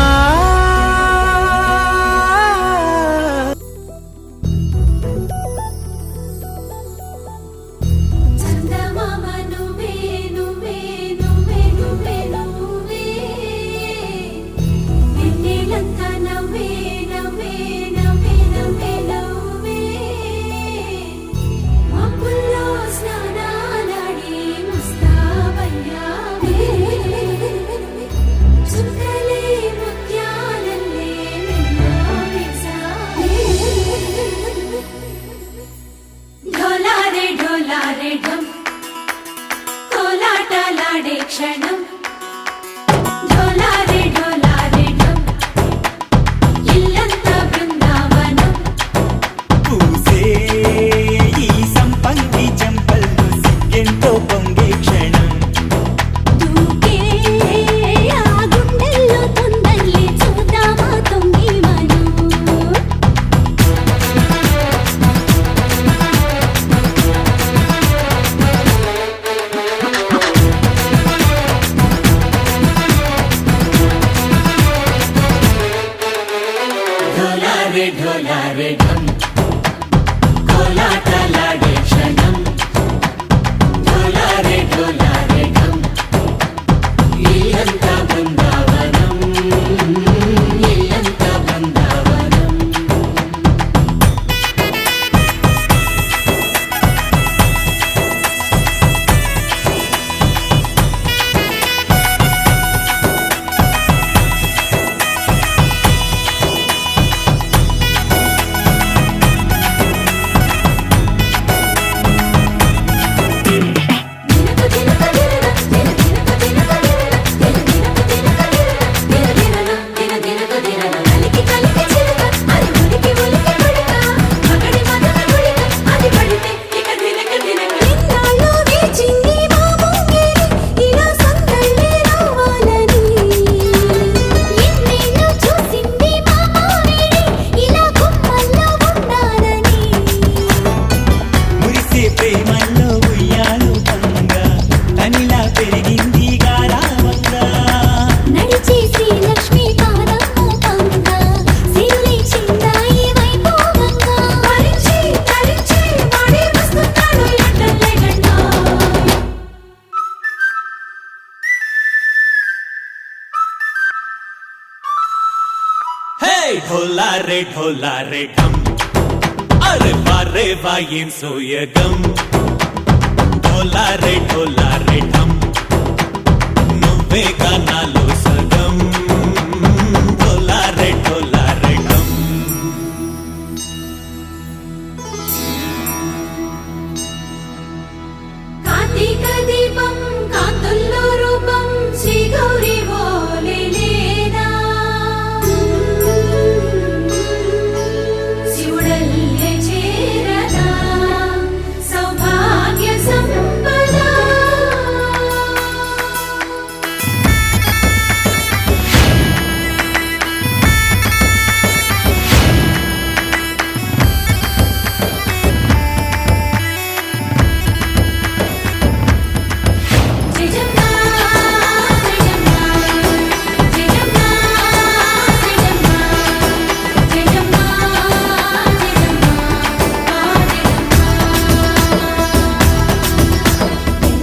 చందమామ నువ్వే నువ్వే నువ్వే నువ్వే నువ్వే ढोलारे ढोलारे ढम కోలాటలాడే క్షణం ढोलारे ढोलारे ढम ఇల్లంతా బృందావనం ఇల్లంతా బృందావనం ఇన్నాళ్ళు వేచింది మా ముంగిరి ఇలా సందళ్ళే రావాలని ఎన్నేళ్ళు చూసింది మా మామిడి ఇలా గుమ్మల్లో ఉండాలని మురిసే ప్రేమల్లో ఉయ్యాలు పంగా తనిలా పెరిగింది గారావంగా నడిచే శ్రీలక్ష్మి పాదము పంగా సిరులి చిందాయి వైభోగంగా తరించి తరించి వాడే వస్తున్నాడు ఎండలే గంట హే ढोलारे ढम అరే వారే వాయేం సోయగం ढोलारे ढम నువ్వే గానాలో సగం ढोलारे ढम కార్తీక దీపం కాంతుల్లో రూపం శ్రీ గౌరీ ఓలేనా శివుడల్లే చేరదా సౌభాగ్య సంపద జయజమ్మా జయజమ్మా జయజమ్మా జయజమ్మా జయజమ్మా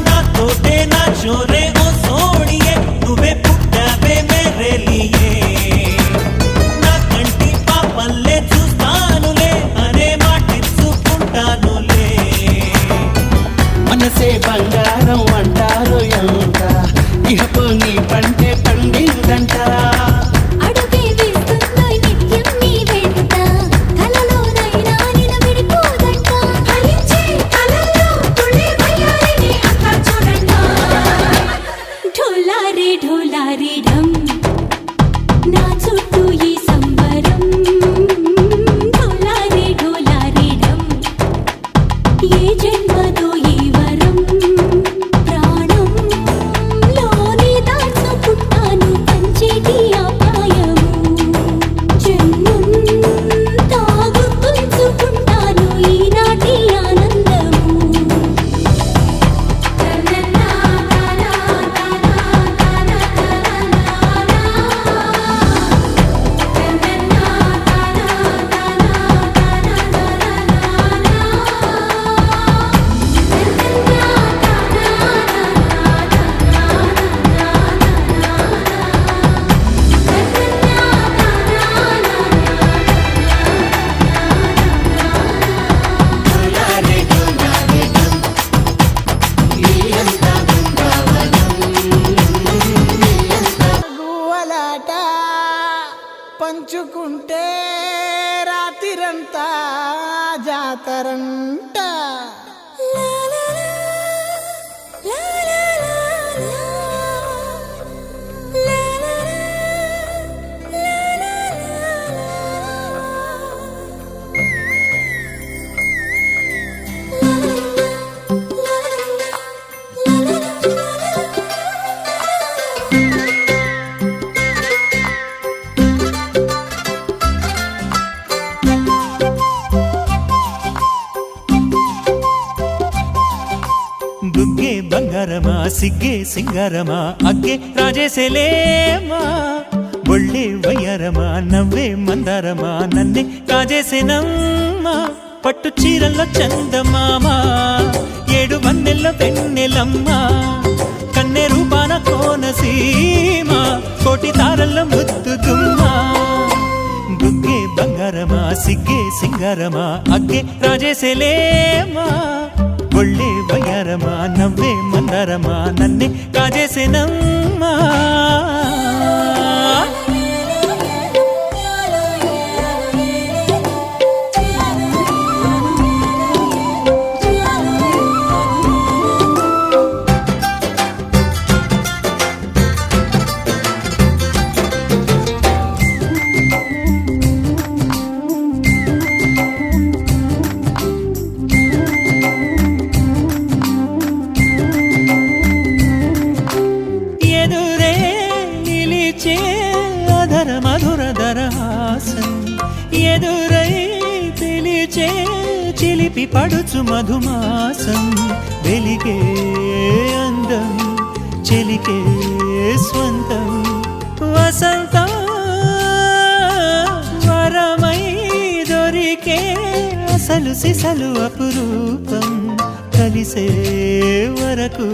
నాతోటే నా చోరే ఓ సోడియే నువ్వే పుట్టావే మేరే లియే నా కంటి పాపల్లే చూస్తానులే అనే మాటిచ్చుకుంటానులే మనసే బంగారం అంటారు ఎంత ఇహపు నీ పంటే పండిందంట అడుగే వేస్తుందో నిత్యం నీ వెంట కలలోనైనా నిలబడిపోదంట ఫలించే కలల్లో తుళ్ళి వయ్యారిని అంతా చూడంట ढोलारे ढम నా చుట్టూ ఈ సంబరం ढोलारे ढम ఏ జన్మదో ఈ వరం ప్రాణం లోని దాచుకుంటాను పంచేటి అపాయము జన్మం తాగుతుంచుకుంటాను ఈనాటి ఆనందము గువ్వలాట పంచుకుంటే రాత్రిరంతా జాతరంట బుగ్గే బంగారమా సిగ్గే సింగారమా అగ్గే రాజేసేలేమా ఒళ్ళే వయ్యారమా నవ్వే మందారమా నన్నే కాజేసేనమ్మా పట్టు చీరల్లో చందమామా 7 వన్నెల్లో వెన్నెలమ్మా కన్నె రూపాన కోనసీమ కోటి తారల్లో ముద్దుగుమ్మా బుగ్గే బంగారమా సిగ్గే సింగారమా అగ్గే రాజేసేలేమా ఒళ్ళే వయ్యారమా నవ్వే మందారమా నన్నే కాజేసేనమ్మా ఎదురే నిలిచే అధర మధుర దరహాసం ఎదురై పిలిచే చిలిపి పడుచు మధుమాసం వెలిగే అందం చెలికే స్వంతం వసంతం వరమై దొరికే అసలు సిసలు అపురూపం కలిసే వరకు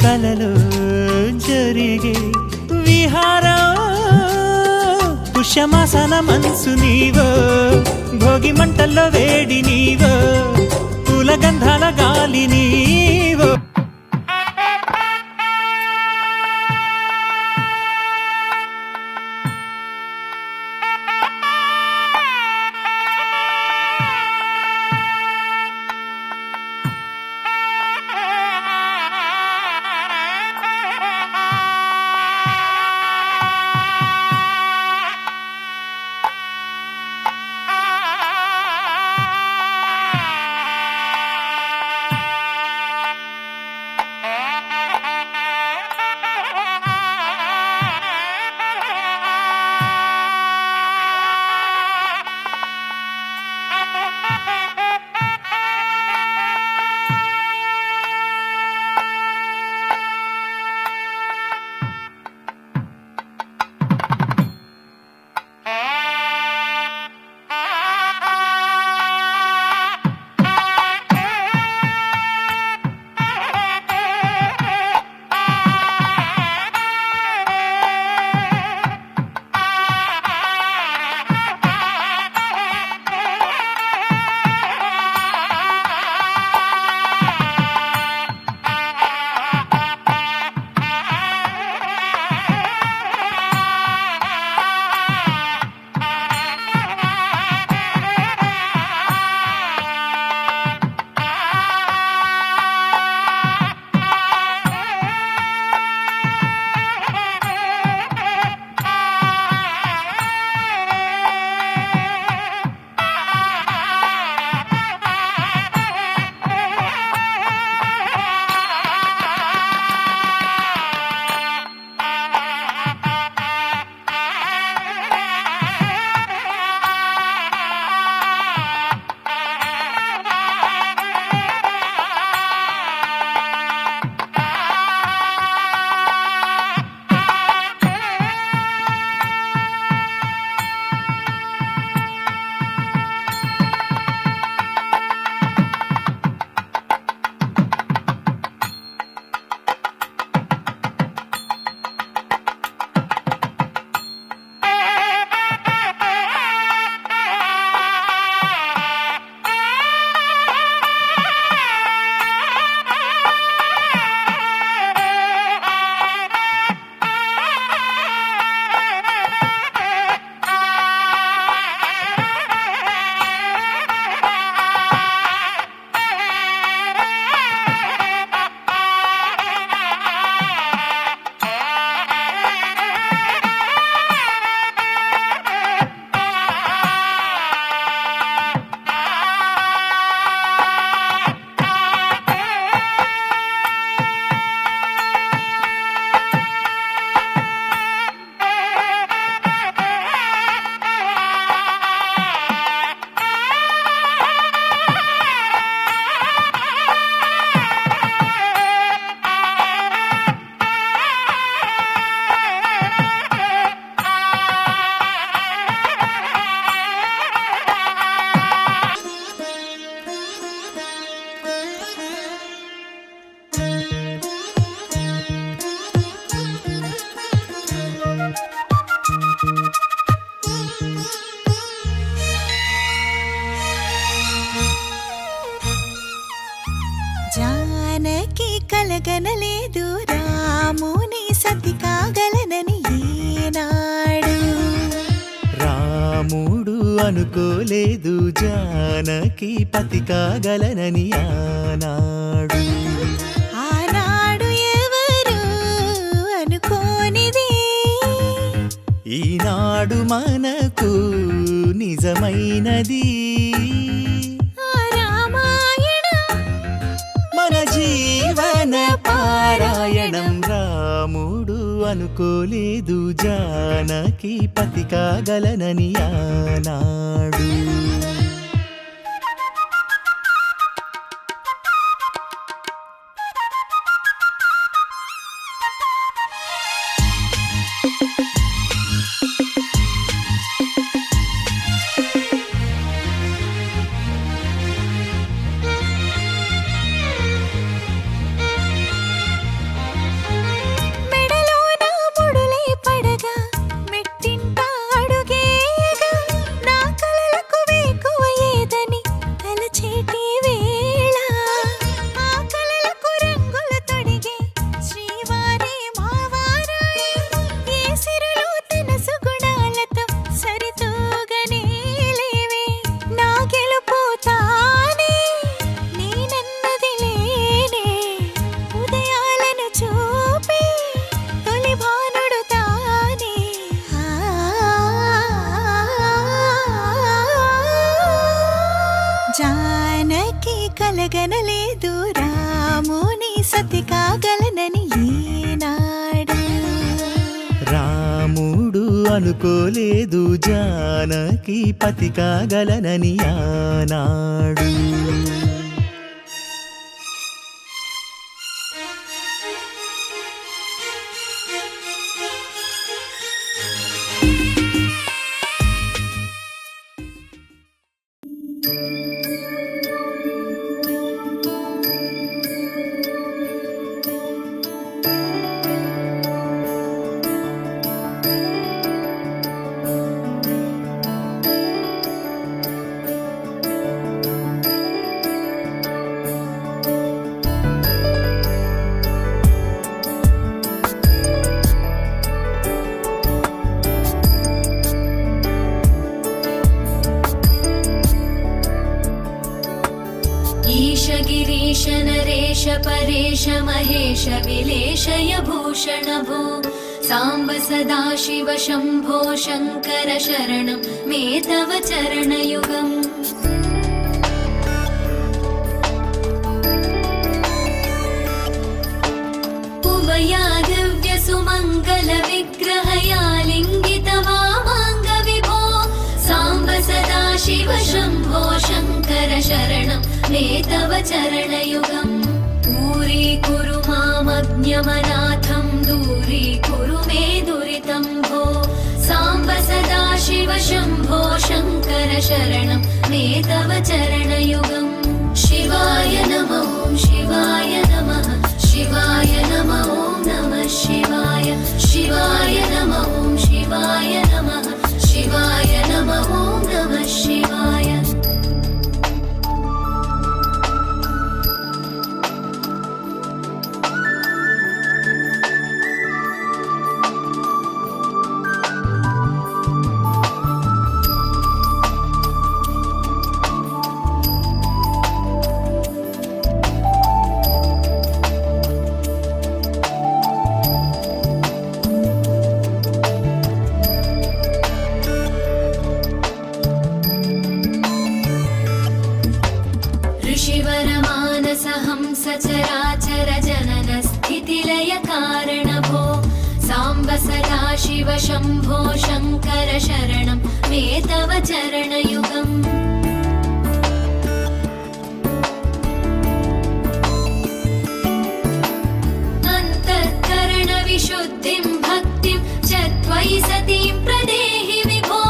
కలలో జరిగే విహారం పుష్యమాసన మనసు నీవో భోగి మంటల్లో వేడి నీవో పూల గంధాల గాలి నీవో రాముడు అనుకోలేదు జానకి పతి కాగలనని ఆనాడు. ఆనాడు ఎవరు అనుకోనిది ఈనాడు మనకు నిజమైనది. మన జీవన పారాయణం. రాముడు అనుకోలేదు జానకి పతి కాగలనని ఆనాడు. జానకి కలగనలేదు రాముని సతి కాగలనని ఈనాడు. రాముడు అనుకోలేదు జానకి పతి కాగలనని ఆనాడు. गिरीश नरेश परेश महेश विलेशय भूषण भो सांब सदा शिव शंभो शंकर शरणं मे तव चरणयुगम्. उमया दिव्य सुमंगल विग्रहया लिंगित वामांग विभो सांब सदा शिव शंभो शंकर शरणं मे तव चरणयुगम्. दूरीकुरु मामज्ञमनाथं दूरीकुरु मे दुरितं भो सांब सदा शिव शंभो शंकर शरणं मे तव चरणयुगम्. शिवाय नमः शिवाय नमः शिवाय नमः नमः शिवाय शिवाय नमः शिवाय नमः शिवाय नमः नमः शिवाय. सचराचर जनन स्थितिलय कारण भो सांब सदा शिव शंभो शंकर शरणं मे तव चरणयुगम्. अन्तःकरण विशुद्धिं भक्तिं च त्वयि सतीं प्रदेहि विभो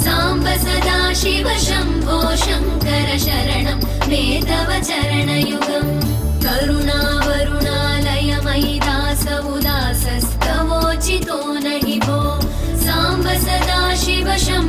सांब सदा शिव शंभो शंकर शरणं मे तव चरणयुगम्. करुणावरुणालय मयि दास उदासस्तवोचितो नहि भो सांब सदा शिव शंभो